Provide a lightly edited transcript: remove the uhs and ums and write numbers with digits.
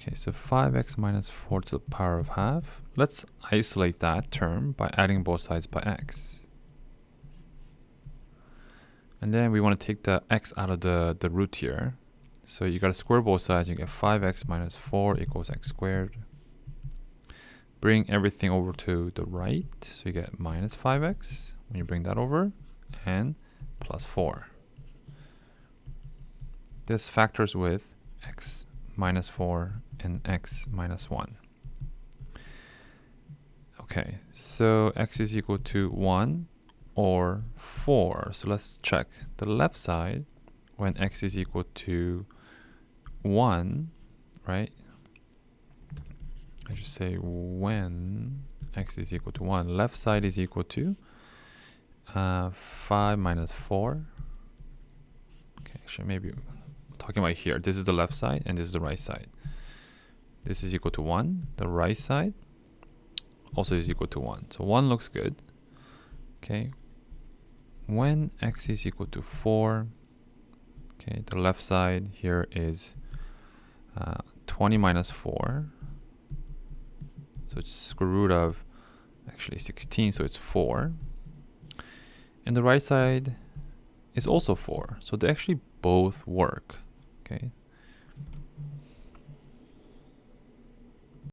Okay, so 5x minus 4 to the power of half. Let's isolate that term by adding both sides by x. And then we want to take the x out of the root here. So you got to square both sides. You get 5x minus 4 equals x squared. Bring everything over to the right. So you get minus 5x when you bring that over, and plus 4. This factors with x minus 4 and x minus 1. Okay, so x is equal to 1 or 4. So let's check the left side. When x is equal to 1, right? I should say when x is equal to 1, left side is equal to 5 minus 4. Okay, actually maybe talking about here. This is the left side and this is the right side. This is equal to 1. The right side also is equal to 1. So 1 looks good. Okay. When x is equal to 4, okay, the left side here is 20 minus 4. So it's square root of actually 16, so it's 4. And the right side is also 4. So they actually both work. Okay,